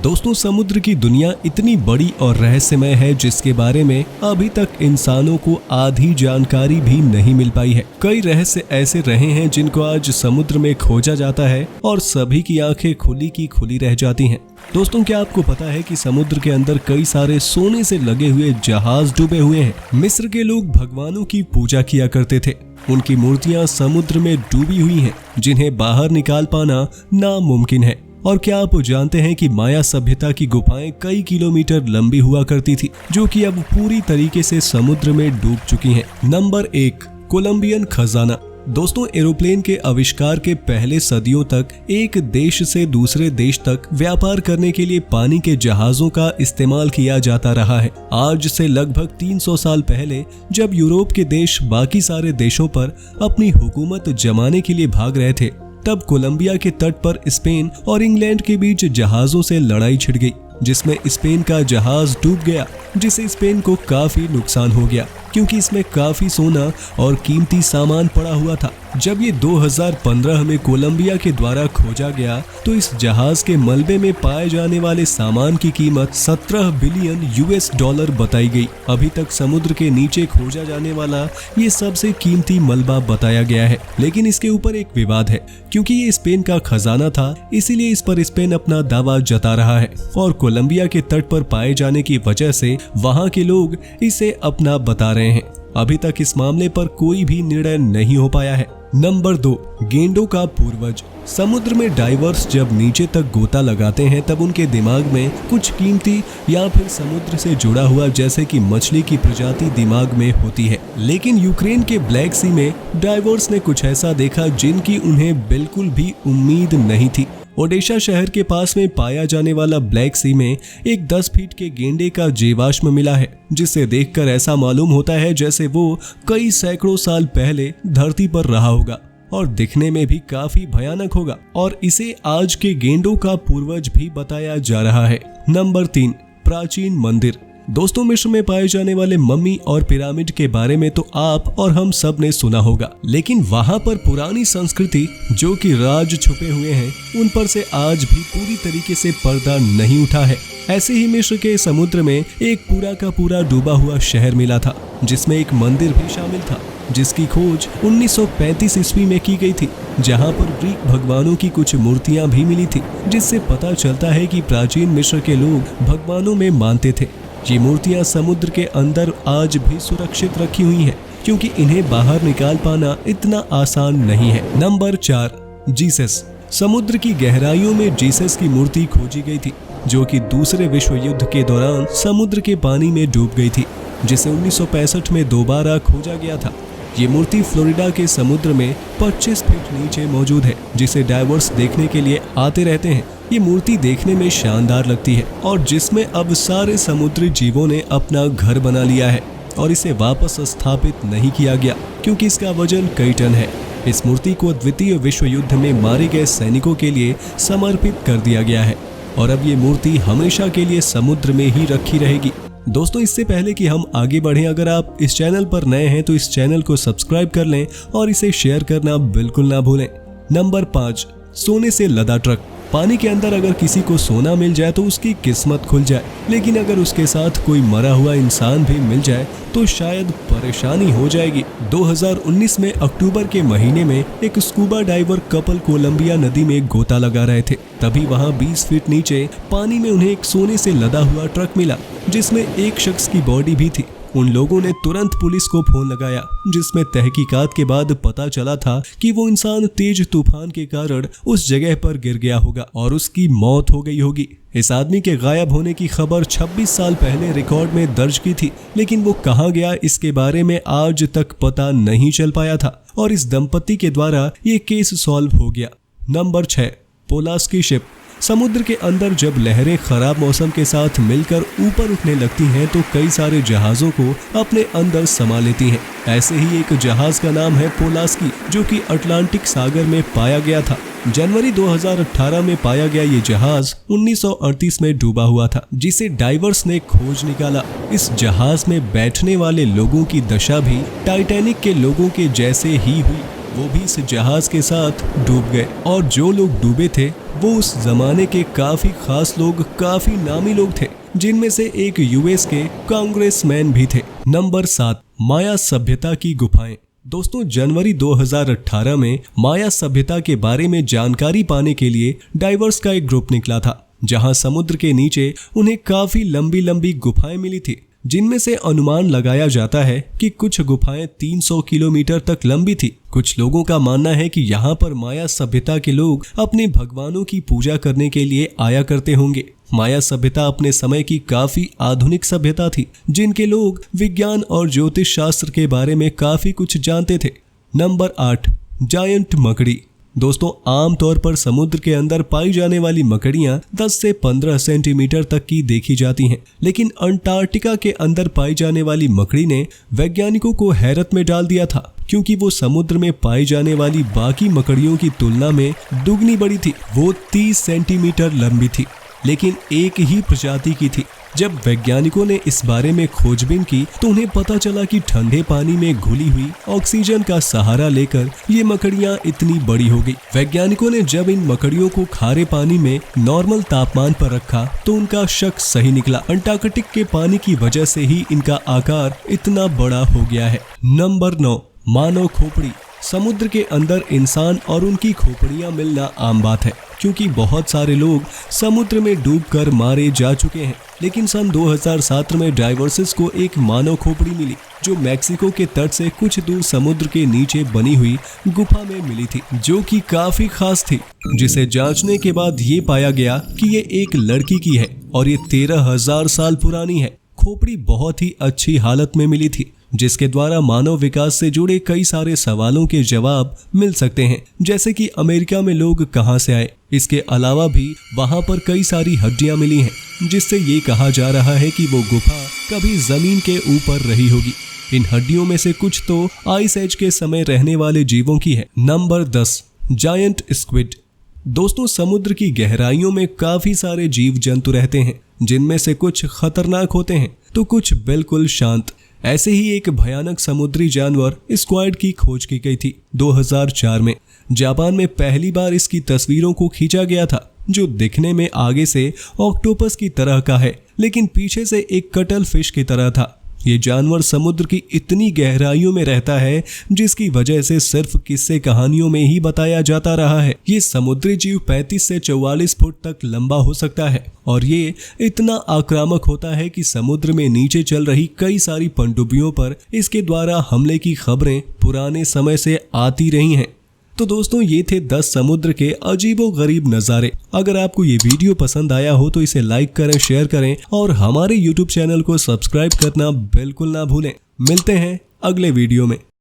दोस्तों, समुद्र की दुनिया इतनी बड़ी और रहस्यमय है जिसके बारे में अभी तक इंसानों को आधी जानकारी भी नहीं मिल पाई है। कई रहस्य ऐसे रहे हैं जिनको आज समुद्र में खोजा जाता है और सभी की आंखें खुली की खुली रह जाती हैं। दोस्तों, क्या आपको पता है कि समुद्र के अंदर कई सारे सोने से लगे हुए जहाज डूबे हुए हैं। मिस्र के लोग भगवानों की पूजा किया करते थे। उनकी मूर्तियां समुद्र में डूबी हुई हैं, जिन्हें बाहर निकाल पाना नामुमकिन है। और क्या आप जानते हैं कि माया सभ्यता की गुफाएं कई किलोमीटर लंबी हुआ करती थी, जो कि अब पूरी तरीके से समुद्र में डूब चुकी हैं। नंबर 1, कोलंबियन खजाना। दोस्तों, एरोप्लेन के आविष्कार के पहले सदियों तक एक देश से दूसरे देश तक व्यापार करने के लिए पानी के जहाजों का इस्तेमाल किया जाता रहा है। आज से लगभग 300 साल पहले जब यूरोप के देश बाकी सारे देशों पर अपनी हुकूमत जमाने के लिए भाग रहे थे, तब कोलंबिया के तट पर स्पेन और इंग्लैंड के बीच जहाजों से लड़ाई छिड़ गई, जिसमें स्पेन का जहाज डूब गया, जिससे स्पेन को काफी नुकसान हो गया क्योंकि इसमें काफी सोना और कीमती सामान पड़ा हुआ था। जब ये 2015 में कोलंबिया के द्वारा खोजा गया तो इस जहाज के मलबे में पाए जाने वाले सामान की कीमत 17 बिलियन US$ बताई गई। अभी तक समुद्र के नीचे खोजा जाने वाला ये सबसे कीमती मलबा बताया गया है, लेकिन इसके ऊपर एक विवाद है क्योंकि ये स्पेन का खजाना था, इसीलिए इस पर स्पेन अपना दावा जता रहा है और कोलंबिया के तट पर पाए जाने की वजह से वहां के लोग इसे अपना बता रहे हैं। अभी तक इस मामले पर कोई भी निर्णय नहीं हो पाया है। नंबर 2, गेंडों का पूर्वज। समुद्र में डाइवर्स जब नीचे तक गोता लगाते हैं तब उनके दिमाग में कुछ कीमती या फिर समुद्र से जुड़ा हुआ जैसे कि मछली की प्रजाति दिमाग में होती है। लेकिन यूक्रेन के ब्लैक सी में डाइवर्स ने कुछ ऐसा देखा जिनकी उन्हें बिल्कुल भी उम्मीद नहीं थी। ओडेशा शहर के पास में पाया जाने वाला ब्लैक सी में एक 10 फीट के गेंडे का जीवाश्म मिला है, जिसे देखकर ऐसा मालूम होता है जैसे वो कई सैकड़ों साल पहले धरती पर रहा होगा और दिखने में भी काफी भयानक होगा, और इसे आज के गेंडों का पूर्वज भी बताया जा रहा है। नंबर 3, प्राचीन मंदिर। दोस्तों, मिस्र में पाए जाने वाले मम्मी और पिरामिड के बारे में तो आप और हम सब ने सुना होगा, लेकिन वहां पर पुरानी संस्कृति जो कि राज छुपे हुए हैं उन पर से आज भी पूरी तरीके से पर्दा नहीं उठा है। ऐसे ही मिस्र के समुद्र में एक पूरा का पूरा डूबा हुआ शहर मिला था, जिसमें एक मंदिर भी शामिल था, जिसकी खोज 1935 ईस्वी में की गई थी, जहां पर ग्रीक भगवानों की कुछ मूर्तियां भी मिली थी, जिससे पता चलता है कि प्राचीन मिस्र के लोग भगवानों में मानते थे। ये मूर्तियां समुद्र के अंदर आज भी सुरक्षित रखी हुई हैं, क्योंकि इन्हें बाहर निकाल पाना इतना आसान नहीं है। Number 4, Jesus. समुद्र की गहराइयों में जीसस की मूर्ति खोजी गई थी, जो कि दूसरे विश्व युद्ध के दौरान समुद्र के पानी में डूब गई थी, जिसे 1965 में दोबारा खोजा गया था। ये मूर्ति फ्लोरिडा के समुद्र में 25 फीट नीचे मौजूद है, जिसे डाइवर्स देखने के लिए आते रहते हैं। ये मूर्ति देखने में शानदार लगती है और जिसमें अब सारे समुद्री जीवों ने अपना घर बना लिया है और इसे वापस स्थापित नहीं किया गया क्योंकि इसका वजन कई टन है। इस मूर्ति को द्वितीय विश्व युद्ध में मारे गए सैनिकों के लिए समर्पित कर दिया गया है और अब ये मूर्ति हमेशा के लिए समुद्र में ही रखी रहेगी। दोस्तों, इससे पहले कि हम आगे बढ़ें, अगर आप इस चैनल पर नए हैं तो इस चैनल को सब्सक्राइब कर लें और इसे शेयर करना बिल्कुल ना भूलें। नंबर 5, सोने से लदा ट्रक। पानी के अंदर अगर किसी को सोना मिल जाए तो उसकी किस्मत खुल जाए, लेकिन अगर उसके साथ कोई मरा हुआ इंसान भी मिल जाए तो शायद परेशानी हो जाएगी। 2019 में अक्टूबर के महीने में एक स्कूबा डाइवर कपल कोलंबिया नदी में गोता लगा रहे थे। तभी वहां 20 फीट नीचे पानी में उन्हें एक सोने से लदा हुआ ट्रक मिला, जिसमें एक शख्स की बॉडी भी थी। उन लोगों ने तुरंत पुलिस को फोन लगाया, जिसमें तहकीकात के बाद पता चला था कि वो इंसान तेज तूफान के कारण उस जगह पर गिर गया होगा और उसकी मौत हो गई होगी। इस आदमी के गायब होने की खबर 26 साल पहले रिकॉर्ड में दर्ज की थी, लेकिन वो कहाँ गया इसके बारे में आज तक पता नहीं चल पाया था और इस दंपति के द्वारा ये केस सॉल्व हो गया। नंबर 6, पोलास की शिप। समुद्र के अंदर जब लहरें खराब मौसम के साथ मिलकर ऊपर उठने लगती हैं तो कई सारे जहाजों को अपने अंदर समा लेती हैं। ऐसे ही एक जहाज का नाम है पोलास्की, जो कि अटलांटिक सागर में पाया गया था। जनवरी 2018 में पाया गया ये जहाज 1938 में डूबा हुआ था, जिसे डाइवर्स ने खोज निकाला। इस जहाज में बैठने वाले लोगों की दशा भी टाइटैनिक के लोगों के जैसे ही हुई। वो भी इस जहाज के साथ डूब गए। और जो लोग डूबे थे वो उस जमाने के काफी खास लोग, काफी नामी लोग थे, जिनमें से एक यूएस के कांग्रेसमैन भी थे। नंबर 7, माया सभ्यता की गुफाएं। दोस्तों, जनवरी 2018 में माया सभ्यता के बारे में जानकारी पाने के लिए डाइवर्स का एक ग्रुप निकला था, जहां समुद्र के नीचे उन्हें काफी लंबी लंबी गुफाएं मिली थी, जिनमें से अनुमान लगाया जाता है कि कुछ गुफाएं 300 किलोमीटर तक लंबी थी। कुछ लोगों का मानना है कि यहाँ पर माया सभ्यता के लोग अपने भगवानों की पूजा करने के लिए आया करते होंगे। माया सभ्यता अपने समय की काफी आधुनिक सभ्यता थी, जिनके लोग विज्ञान और ज्योतिष शास्त्र के बारे में काफी कुछ जानते थे। नंबर 8, जायंट मकड़ी। दोस्तों, आमतौर पर समुद्र के अंदर पाई जाने वाली मकड़ियां 10 से 15 सेंटीमीटर तक की देखी जाती हैं, लेकिन अंटार्कटिका के अंदर पाई जाने वाली मकड़ी ने वैज्ञानिकों को हैरत में डाल दिया था, क्योंकि वो समुद्र में पाई जाने वाली बाकी मकड़ियों की तुलना में दुगनी बड़ी थी। वो 30 सेंटीमीटर लंबी थी, लेकिन एक ही प्रजाति की थी। जब वैज्ञानिकों ने इस बारे में खोजबीन की तो उन्हें पता चला कि ठंडे पानी में घुली हुई ऑक्सीजन का सहारा लेकर ये मकड़ियां इतनी बड़ी हो गई। वैज्ञानिकों ने जब इन मकड़ियों को खारे पानी में नॉर्मल तापमान पर रखा तो उनका शक सही निकला। अंटार्कटिक के पानी की वजह से ही इनका आकार इतना बड़ा हो गया है। नंबर 9, मानव खोपड़ी। समुद्र के अंदर इंसान और उनकी खोपड़ियां मिलना आम बात है, क्योंकि बहुत सारे लोग समुद्र में डूबकर मारे जा चुके हैं। लेकिन सन 2007 में डाइवर्सिस को एक मानव खोपड़ी मिली, जो मैक्सिको के तट से कुछ दूर समुद्र के नीचे बनी हुई गुफा में मिली थी, जो कि काफी खास थी, जिसे जांचने के बाद ये पाया गया कि ये एक लड़की की है और ये 13,000 साल पुरानी है। खोपड़ी बहुत ही अच्छी हालत में मिली थी, जिसके द्वारा मानव विकास से जुड़े कई सारे सवालों के जवाब मिल सकते हैं, जैसे कि अमेरिका में लोग कहां से आए। इसके अलावा भी वहां पर कई सारी हड्डियां मिली हैं, जिससे ये कहा जा रहा है कि वो गुफा कभी जमीन के ऊपर रही होगी। इन हड्डियों में से कुछ तो आइस एज के समय रहने वाले जीवों की है। Number 10, giant squid. दोस्तों, समुद्र की गहराइयों में काफी सारे जीव जंतु रहते हैं, जिनमें से कुछ खतरनाक होते हैं तो कुछ बिल्कुल शांत। ऐसे ही एक भयानक समुद्री जानवर स्क्वाइड की खोज की गई थी 2004 में। जापान में पहली बार इसकी तस्वीरों को खींचा गया था, जो दिखने में आगे से ऑक्टोपस की तरह का है, लेकिन पीछे से एक कटल फिश की तरह था। ये जानवर समुद्र की इतनी गहराइयों में रहता है, जिसकी वजह से सिर्फ किस्से कहानियों में ही बताया जाता रहा है। ये समुद्री जीव 35 से 44 फुट तक लंबा हो सकता है और ये इतना आक्रामक होता है कि समुद्र में नीचे चल रही कई सारी पनडुब्बियों पर इसके द्वारा हमले की खबरें पुराने समय से आती रही हैं। तो दोस्तों, ये थे 10 समुद्र के अजीबोगरीब नज़ारे। अगर आपको ये वीडियो पसंद आया हो तो इसे लाइक करें, शेयर करें और हमारे YouTube चैनल को सब्सक्राइब करना बिल्कुल ना भूलें। मिलते हैं अगले वीडियो में।